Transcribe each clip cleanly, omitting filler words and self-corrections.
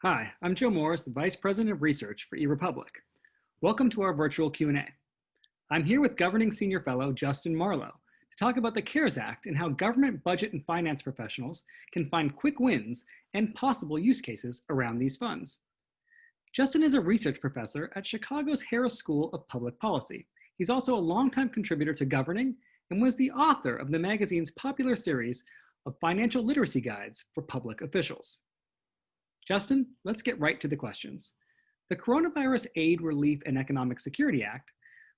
Hi, I'm Joe Morris, the Vice President of Research for eRepublic. Welcome to our virtual Q&A. I'm here with Governing Senior Fellow Justin Marlowe to talk about the CARES Act and how government budget and finance professionals can find quick wins and possible use cases around these funds. Justin is a research professor at Chicago's Harris School of Public Policy. He's also a longtime contributor to Governing and was the author of the magazine's popular series of financial literacy guides for public officials. Justin, let's get right to the questions. The Coronavirus Aid, Relief, and Economic Security Act,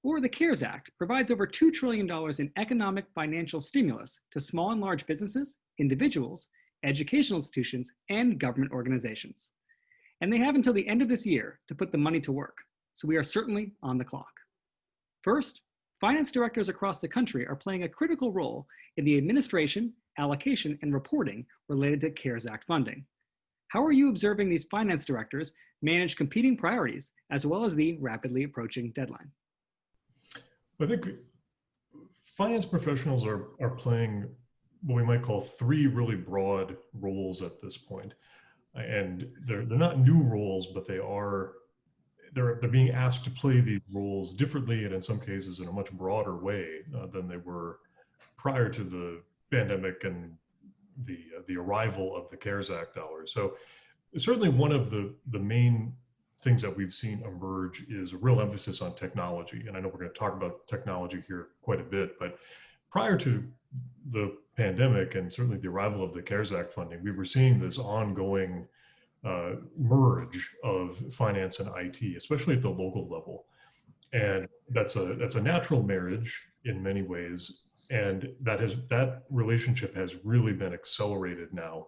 or the CARES Act, provides over $2 trillion in economic financial stimulus to small and large businesses, individuals, educational institutions, and government organizations. And they have until the end of this year to put the money to work, so we are certainly on the clock. First, finance directors across the country are playing a critical role in the administration, allocation, and reporting related to CARES Act funding. How are you observing these finance directors manage competing priorities as well as the rapidly approaching deadline? I think finance professionals are playing what we might call three really broad roles at this point. And they're not new roles, but they're being asked to play these roles differently and in some cases in a much broader way than they were prior to the pandemic and the arrival of the CARES Act dollars. So certainly one of the main things that we've seen emerge is a real emphasis on technology. And I know we're going to talk about technology here quite a bit, but prior to the pandemic and certainly the arrival of the CARES Act funding, we were seeing this ongoing merge of finance and IT, especially at the local level. And that's a natural marriage in many ways. And that relationship has really been accelerated now.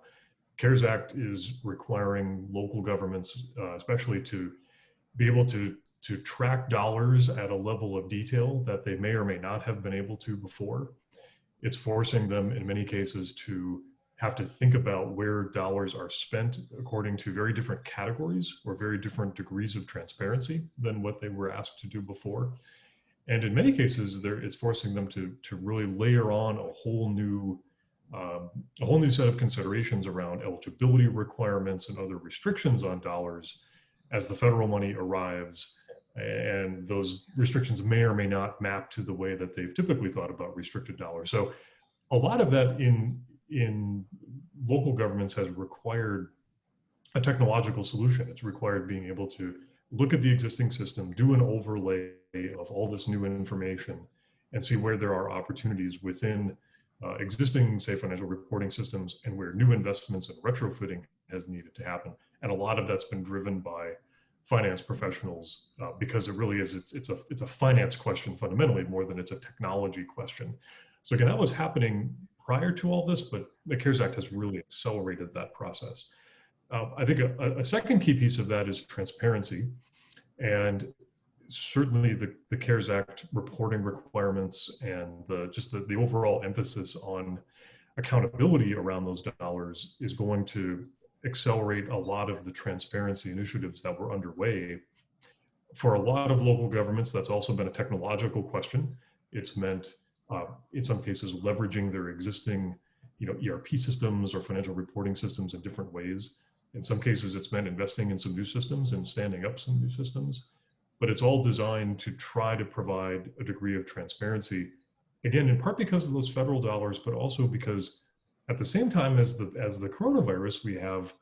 CARES Act is requiring local governments, especially to be able to track dollars at a level of detail that they may or may not have been able to before. It's forcing them in many cases to have to think about where dollars are spent according to very different categories or very different degrees of transparency than what they were asked to do before. And in many cases, it's forcing them to really layer on a whole new set of considerations around eligibility requirements and other restrictions on dollars as the federal money arrives. And those restrictions may or may not map to the way that they've typically thought about restricted dollars. So a lot of that in local governments has required a technological solution. It's required being able to look at the existing system, do an overlay of all this new information, and see where there are opportunities within existing, say, financial reporting systems and where new investments and retrofitting has needed to happen. And a lot of that's been driven by finance professionals because it really is, it's a finance question fundamentally more than it's a technology question. So again, that was happening prior to all this, but the CARES Act has really accelerated that process. I think a second key piece of that is transparency. And certainly the CARES Act reporting requirements and the overall emphasis on accountability around those dollars is going to accelerate a lot of the transparency initiatives that were underway. For a lot of local governments, that's also been a technological question. It's meant, in some cases, leveraging their existing ERP systems or financial reporting systems in different ways. In some cases, it's meant investing in some new systems and standing up some new systems, but it's all designed to try to provide a degree of transparency. Again, in part because of those federal dollars, but also because at the same time as the coronavirus, we have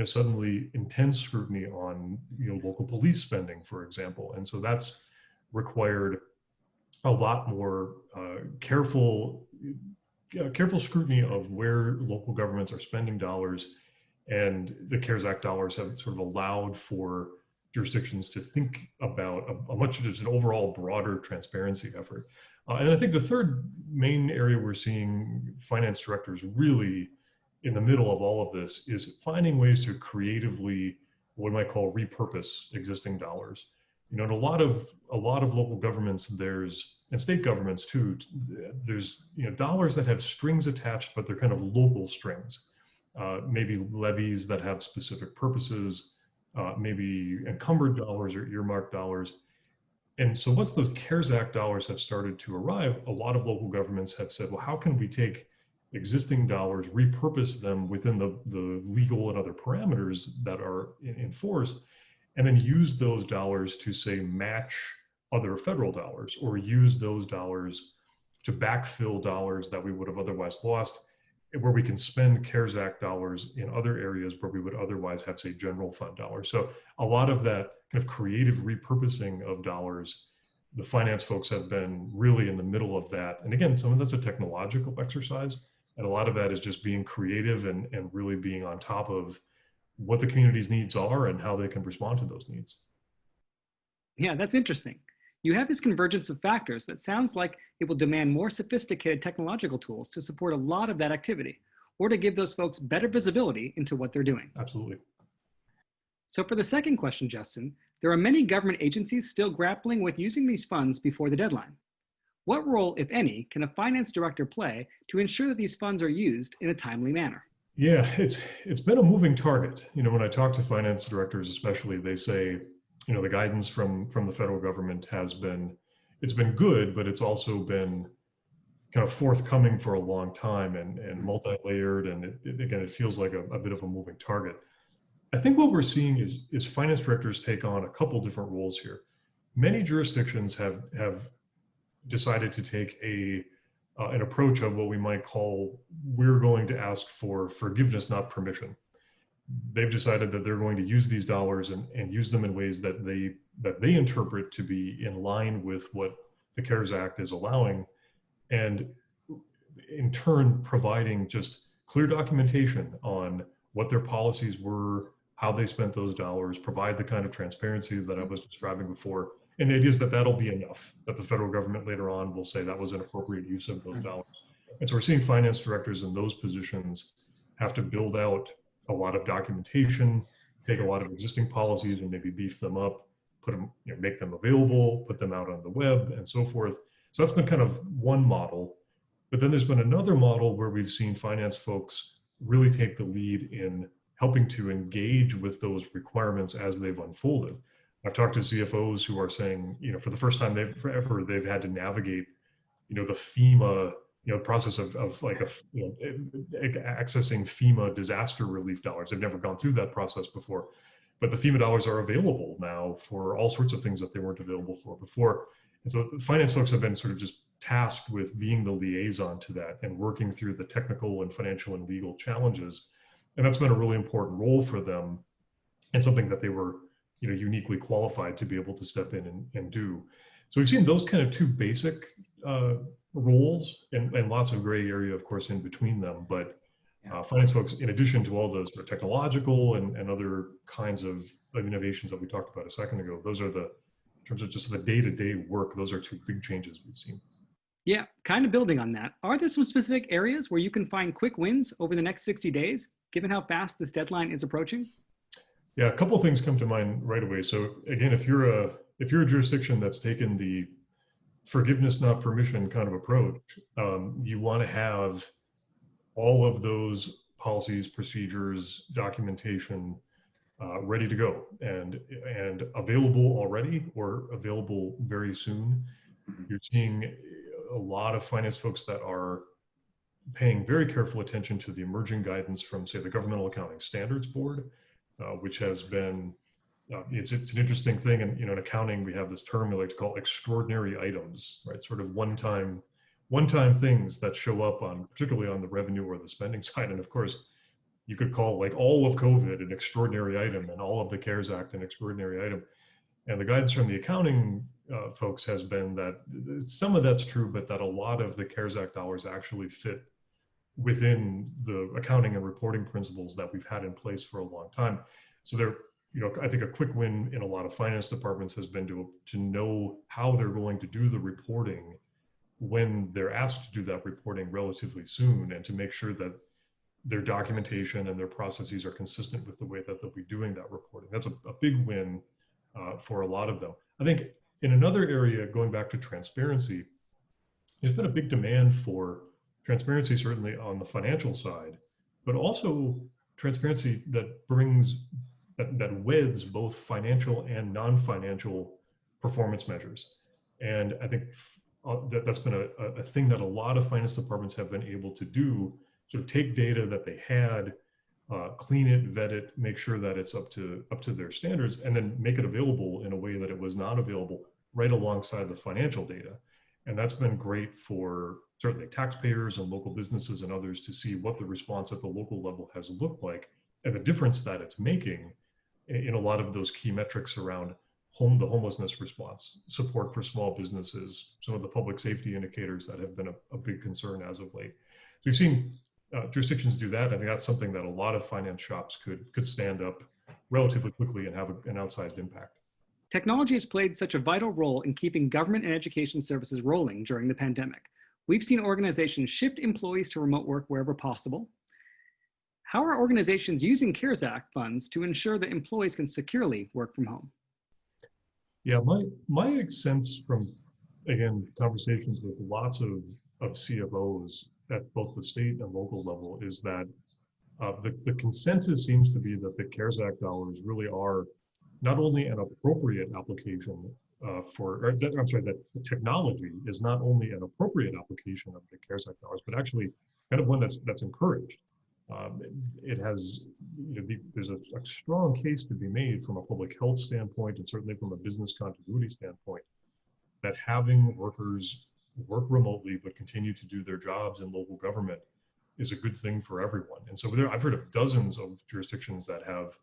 suddenly intense scrutiny on local police spending, for example, and so that's required a lot more careful scrutiny of where local governments are spending dollars. And the CARES Act dollars have sort of allowed for jurisdictions to think about an overall broader transparency effort. And I think the third main area we're seeing finance directors really in the middle of all of this is finding ways to creatively, what we might call, repurpose existing dollars. In a lot of local governments, and state governments too, there's dollars that have strings attached, but they're kind of local strings. Maybe levies that have specific purposes, maybe encumbered dollars or earmarked dollars. And so once those CARES Act dollars have started to arrive, a lot of local governments have said, well, how can we take existing dollars, repurpose them within the legal and other parameters that are in force, and then use those dollars to, say, match other federal dollars, or use those dollars to backfill dollars that we would have otherwise lost, where we can spend CARES Act dollars in other areas where we would otherwise have, say, general fund dollars. So a lot of that kind of creative repurposing of dollars, the finance folks have been really in the middle of that. And again, some of that's a technological exercise, and a lot of that is just being creative and really being on top of what the community's needs are and how they can respond to those needs. Yeah, that's interesting. You have this convergence of factors that sounds like it will demand more sophisticated technological tools to support a lot of that activity, or to give those folks better visibility into what they're doing. Absolutely. So for the second question, Justin, there are many government agencies still grappling with using these funds before the deadline. What role, if any, can a finance director play to ensure that these funds are used in a timely manner? Yeah, it's been a moving target. When I talk to finance directors, especially, they say, the guidance from the federal government it's been good, but it's also been kind of forthcoming for a long time and multi-layered, and again, it feels like a bit of a moving target. I think what we're seeing is finance directors take on a couple different roles here. Many jurisdictions have decided to take an approach of what we might call, we're going to ask for forgiveness, not permission. They've decided that they're going to use these dollars and use them in ways that they interpret to be in line with what the CARES Act is allowing, and in turn providing just clear documentation on what their policies were, how they spent those dollars, provide the kind of transparency that I was describing before. And the idea is that that'll be enough, that the federal government later on will say that was an appropriate use of those dollars. And so we're seeing finance directors in those positions have to build out a lot of documentation, take a lot of existing policies and maybe beef them up, put them, make them available, put them out on the web and so forth. So that's been kind of one model. But then there's been another model where we've seen finance folks really take the lead in helping to engage with those requirements as they've unfolded. I've talked to CFOs who are saying, for the first time they've had to navigate, the FEMA, process of like accessing FEMA disaster relief dollars. They've never gone through that process before, but the FEMA dollars are available now for all sorts of things that they weren't available for before. And so finance folks have been sort of just tasked with being the liaison to that and working through the technical and financial and legal challenges. And that's been a really important role for them, and something that they were, uniquely qualified to be able to step in and do. So we've seen those kind of two basic roles, and lots of gray area, of course, in between them. But finance folks, in addition to all those sort of technological and other kinds of innovations that we talked about a second ago, those are in terms of just the day-to-day work, those are two big changes we've seen. Yeah, kind of building on that. Are there some specific areas where you can find quick wins over the next 60 days, given how fast this deadline is approaching? Yeah, a couple of things come to mind right away. So again, if you're a jurisdiction that's taken the forgiveness, not permission kind of approach, you want to have all of those policies, procedures, documentation ready to go and available already or available very soon. You're seeing a lot of finance folks that are paying very careful attention to the emerging guidance from, say, the Governmental Accounting Standards Board, which has been, it's an interesting thing. And, in accounting, we have this term we like to call extraordinary items, right? Sort of one-time things that show up particularly on the revenue or the spending side. And of course, you could call like all of COVID an extraordinary item and all of the CARES Act an extraordinary item. And the guidance from the accounting folks has been that some of that's true, but that a lot of the CARES Act dollars actually fit within the accounting and reporting principles that we've had in place for a long time. So there, I think a quick win in a lot of finance departments has been to know how they're going to do the reporting when they're asked to do that reporting relatively soon, and to make sure that their documentation and their processes are consistent with the way that they'll be doing that reporting. That's a big win for a lot of them. I think in another area, going back to transparency, there's been a big demand for transparency, certainly on the financial side, but also transparency that weds both financial and non-financial performance measures. And I think that's been a thing that a lot of finance departments have been able to do, sort of take data that they had, clean it, vet it, make sure that it's up to their standards, and then make it available in a way that it was not available right alongside the financial data. And that's been great for certainly taxpayers and local businesses and others to see what the response at the local level has looked like and the difference that it's making in a lot of those key metrics around the homelessness response, support for small businesses, some of the public safety indicators that have been a big concern as of late. So we've seen jurisdictions do that. I think that's something that a lot of finance shops could stand up relatively quickly and have an outsized impact. Technology has played such a vital role in keeping government and education services rolling during the pandemic. We've seen organizations shift employees to remote work wherever possible. How are organizations using CARES Act funds to ensure that employees can securely work from home? Yeah, my sense from, again, conversations with lots of CFOs at both the state and local level is that the consensus seems to be that the CARES Act dollars really are not only an appropriate application that the technology is not only an appropriate application of the CARES Act dollars, but actually kind of one that's encouraged. It has, there's a strong case to be made from a public health standpoint and certainly from a business continuity standpoint that having workers work remotely but continue to do their jobs in local government is a good thing for everyone. And so I've heard of dozens of jurisdictions that have,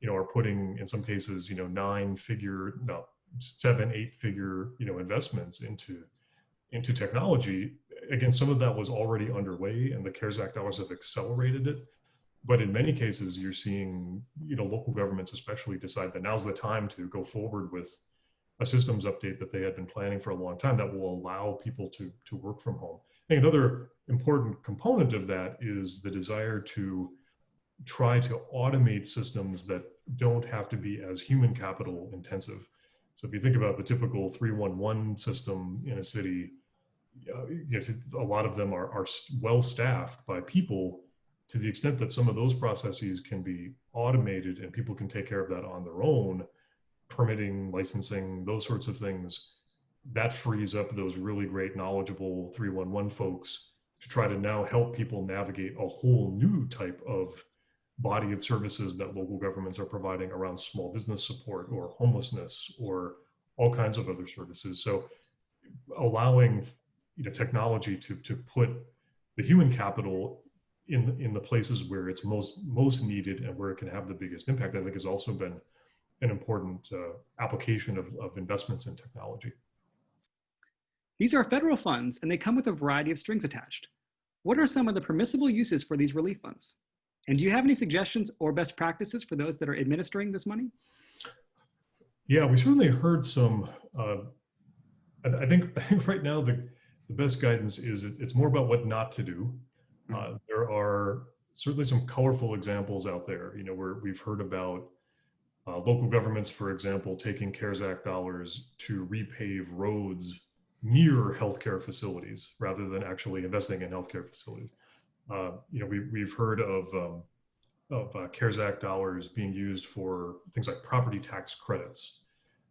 are putting in some cases, 9-figure, no, 7-8-figure, investments into technology. Again, some of that was already underway and the CARES Act dollars have accelerated it. But in many cases, you're seeing, local governments especially decide that now's the time to go forward with a systems update that they had been planning for a long time that will allow people to work from home. And another important component of that is the desire to try to automate systems that don't have to be as human capital intensive. So if you think about the typical 311 system in a city, a lot of them are well staffed by people. To the extent that some of those processes can be automated and people can take care of that on their own, permitting, licensing, those sorts of things, that frees up those really great knowledgeable 311 folks to try to now help people navigate a whole new type of body of services that local governments are providing around small business support or homelessness or all kinds of other services. So allowing technology to put the human capital in the places where it's most needed and where it can have the biggest impact, I think has also been an important application of investments in technology. These are federal funds and they come with a variety of strings attached. What are some of the permissible uses for these relief funds? And do you have any suggestions or best practices for those that are administering this money? Yeah, we certainly heard some. I think right now the best guidance is it's more about what not to do. There are certainly some colorful examples out there, where we've heard about local governments, for example, taking CARES Act dollars to repave roads near healthcare facilities rather than actually investing in healthcare facilities. We've heard of CARES Act dollars being used for things like property tax credits.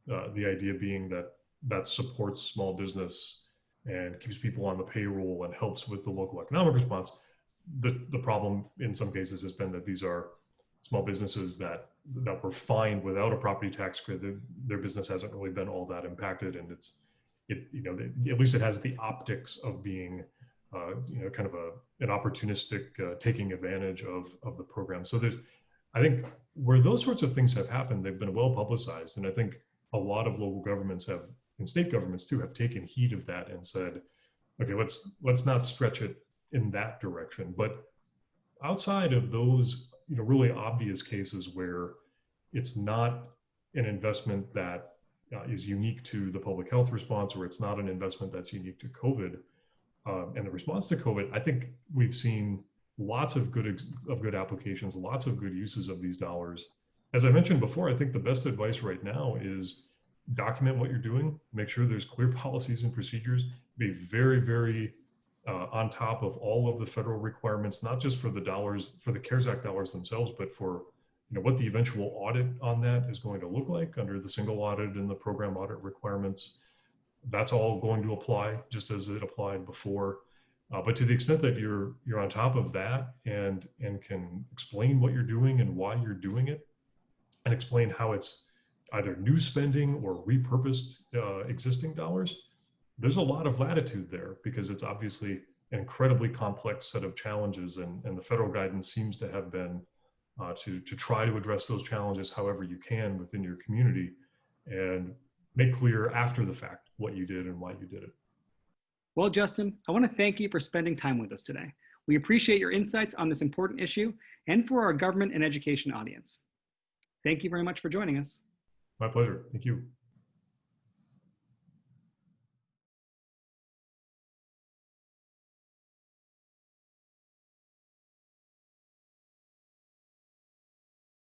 The idea being that supports small business and keeps people on the payroll and helps with the local economic response. The problem in some cases has been that these are small businesses that were fine without a property tax credit. Their business hasn't really been all that impacted, and at least it has the optics of being kind of an opportunistic taking advantage of the program. So I think where those sorts of things have happened, they've been well publicized, and I think a lot of local governments have, and state governments too, have taken heed of that and said, okay, let's not stretch it in that direction. But outside of those, really obvious cases where it's not an investment that is unique to the public health response, or it's not an investment that's unique to COVID and the response to COVID, I think we've seen lots of good applications, lots of good uses of these dollars. As I mentioned before, I think the best advice right now is document what you're doing, make sure there's clear policies and procedures, be very, very on top of all of the federal requirements, not just for the dollars, for the CARES Act dollars themselves, but for what the eventual audit on that is going to look like under the single audit and the program audit requirements. that's all going to apply just as it applied before. But to the extent that you're on top of that and can explain what you're doing and why you're doing it, and explain how it's either new spending or repurposed existing dollars, there's a lot of latitude there because it's obviously an incredibly complex set of challenges, and the federal guidance seems to have been to try to address those challenges however you can within your community and make clear after the fact what you did and why you did it. Well, Justin, I want to thank you for spending time with us today. We appreciate your insights on this important issue and for our government and education audience. Thank you very much for joining us. My pleasure. Thank you.